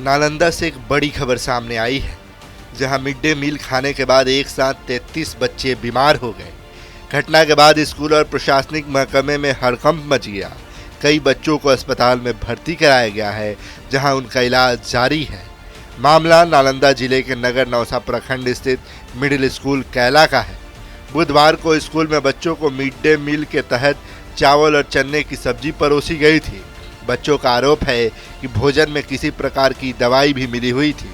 नालंदा से एक बड़ी खबर सामने आई है, जहां मिड डे मील खाने के बाद एक साथ 33 बच्चे बीमार हो गए। घटना के बाद स्कूल और प्रशासनिक महकमे में हड़कंप मच गया। कई बच्चों को अस्पताल में भर्ती कराया गया है, जहां उनका इलाज जारी है। मामला नालंदा जिले के नगर नौसा प्रखंड स्थित मिडिल स्कूल कैला का है। बुधवार को स्कूल में बच्चों को मिड डे मील के तहत चावल और चने की सब्जी परोसी गई थी। बच्चों का आरोप है कि भोजन में किसी प्रकार की दवाई भी मिली हुई थी।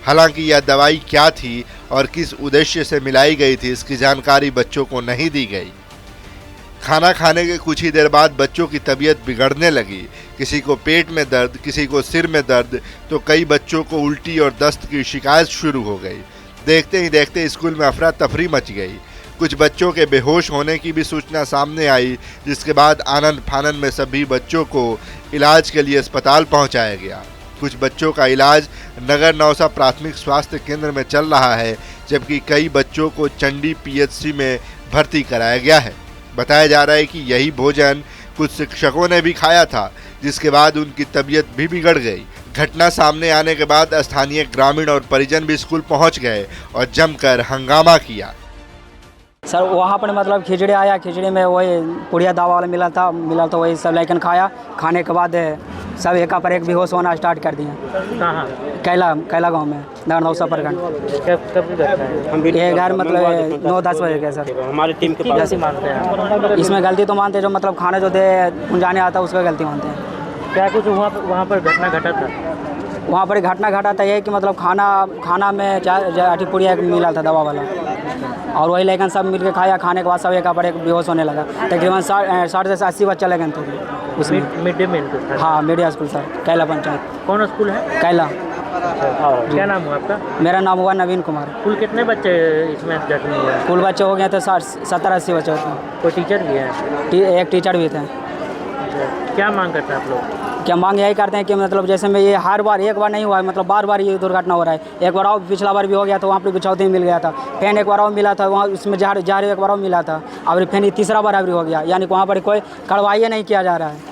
हालांकि यह दवाई क्या थी और किस उद्देश्य से मिलाई गई थी, इसकी जानकारी बच्चों को नहीं दी गई। खाना खाने के कुछ ही देर बाद बच्चों की तबीयत बिगड़ने लगी। किसी को पेट में दर्द, किसी को सिर में दर्द, तो कई बच्चों को उल्टी और दस्त की शिकायत शुरू हो गई। देखते ही देखते स्कूल में अफरा तफरी मच गई। कुछ बच्चों के बेहोश होने की भी सूचना सामने आई, जिसके बाद आनंद फानन में सभी बच्चों को इलाज के लिए अस्पताल पहुंचाया गया। कुछ बच्चों का इलाज नगर नौसा प्राथमिक स्वास्थ्य केंद्र में चल रहा है, जबकि कई बच्चों को चंडी पीएचसी में भर्ती कराया गया है। बताया जा रहा है कि यही भोजन कुछ शिक्षकों ने भी खाया था, जिसके बाद उनकी तबीयत भी बिगड़ गई। घटना सामने आने के बाद स्थानीय ग्रामीण और परिजन भी स्कूल पहुंच गए और जमकर हंगामा किया। सर वहाँ पर मतलब खिचड़ी आया, खिचड़ी में वही पुड़िया दावा वाला मिला था वही सब लेकिन खाया। खाने के बाद सब एक पर एक बेहोश होना स्टार्ट कर दिए। कहाँ? कैला गांव में नगर नौसा प्रखंड। ये घर मतलब 9-10 बजे के सर। हमारी टीम के पास मानते हैं इसमें गलती तो मानते हैं, जो मतलब खाने जो दे जाने आता है उसका गलती मानते हैं। क्या कुछ वहाँ पर घटना घटा था? वहाँ पर घटना घटा था ये कि मतलब खाना में अठी पुड़िया मिला था दवा वाला, और वही लेकिन सब मिलकर खाया। खाने के बाद सब एक पर एक बेहोश होने लगा। तकरीबन 60 से 80 बच्चे लगे थे उसमें। Mid day meal? हाँ, मीडिया स्कूल सर, कैला पंचायत। कौन स्कूल है? कैला। क्या नाम हुआ आपका? मेरा नाम हुआ नवीन कुमार। कुल कितने बच्चे इसमें जख्मी हुए? कुल बच्चे हो गए थे 70-80 बच्चे होते। कोई टीचर भी है? एक टीचर भी थे। क्या मांग करते हैं आप लोग? क्या मांग यही करते हैं कि मतलब जैसे में ये हर बार एक बार नहीं हुआ है, मतलब बार बार ये दुर्घटना हो रहा है। एक बार और पिछला बार भी हो गया था, वहाँ पर बिछौती मिल गया था। फिर एक बार और मिला था, वहाँ उसमें जहर एक बार और मिला था। अब फिर तीसरा बार अभी हो गया, यानी कि वहाँ पर कोई कार्रवाई नहीं किया जा रहा है।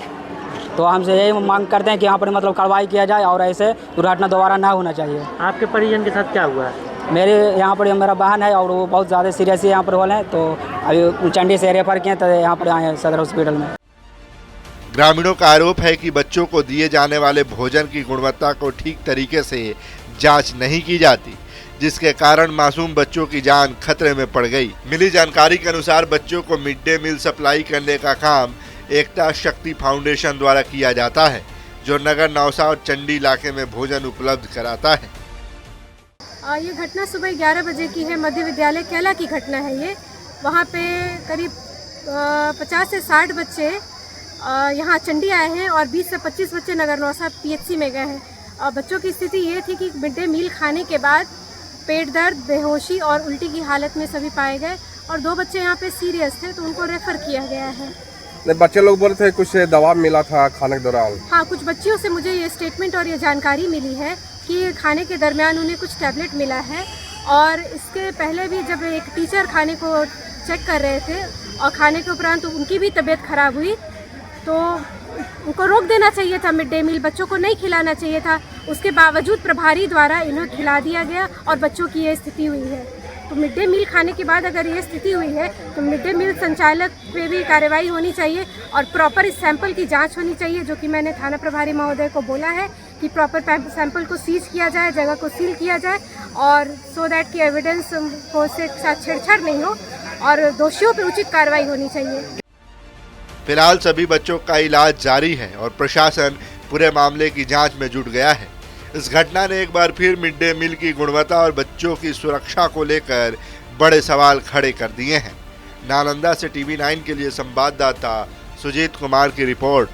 तो हमसे यही मांग करते हैं कि यहाँ पर मतलब कार्रवाई किया जाए और ऐसे दुर्घटना दोबारा ना होना चाहिए। आपके परिजन के साथ क्या हुआ है? मेरे यहाँ पर मेरा बहन है और वो बहुत ज़्यादा सीरियस यहाँ पर होल है, तो अभी चंडी से रेफर किए तो यहाँ पर आए हैं सदर हॉस्पिटल में। ग्रामीणों का आरोप है कि बच्चों को दिए जाने वाले भोजन की गुणवत्ता को ठीक तरीके से जांच नहीं की जाती, जिसके कारण मासूम बच्चों की जान खतरे में पड़ गई। मिली जानकारी के अनुसार बच्चों को मिड डे मील सप्लाई करने का काम एकता शक्ति फाउंडेशन द्वारा किया जाता है, जो नगर नौसा और चंडी इलाके में भोजन उपलब्ध कराता है। ये घटना सुबह 11 बजे की है। मध्य विद्यालय कैला की घटना है ये। वहाँ पे करीब 50 से 60 बच्चे यहाँ चंडी आए हैं और 20 से 25 बच्चे नगर नौसा पीएचसी में गए हैं। बच्चों की स्थिति ये थी कि मिड डे मील खाने के बाद पेट दर्द, बेहोशी और उल्टी की हालत में सभी पाए गए, और 2 बच्चे यहाँ पे सीरियस थे तो उनको रेफर किया गया है। बच्चे लोग बोल रहे थे कुछ दवा मिला था खाने के दौरान। हाँ, कुछ बच्चियों से मुझे ये स्टेटमेंट और ये जानकारी मिली है कि खाने के दरमियान उन्हें कुछ टैबलेट मिला है, और इसके पहले भी जब एक टीचर खाने को चेक कर रहे थे और खाने के उपरांत उनकी भी तबीयत खराब हुई, तो उनको रोक देना चाहिए था। मिड डे मील बच्चों को नहीं खिलाना चाहिए था। उसके बावजूद प्रभारी द्वारा इन्हें खिला दिया गया और बच्चों की ये स्थिति हुई है। तो मिड डे मील खाने के बाद अगर ये स्थिति हुई है तो मिड डे मील संचालक पे भी कार्रवाई होनी चाहिए और प्रॉपर इस सैंपल की जांच होनी चाहिए, जो कि मैंने थाना प्रभारी महोदय को बोला है कि प्रॉपर सैंपल को सीज किया जाए, जगह को सील किया जाए, और सो दैट कि एविडेंस को से साथ छेड़छाड़ नहीं हो और दोषियों पर उचित कार्रवाई होनी चाहिए। फिलहाल सभी बच्चों का इलाज जारी है और प्रशासन पूरे मामले की जांच में जुट गया है। इस घटना ने एक बार फिर मिड डे मील की गुणवत्ता और बच्चों की सुरक्षा को लेकर बड़े सवाल खड़े कर दिए हैं। नालंदा से TV9 के लिए संवाददाता सुजीत कुमार की रिपोर्ट।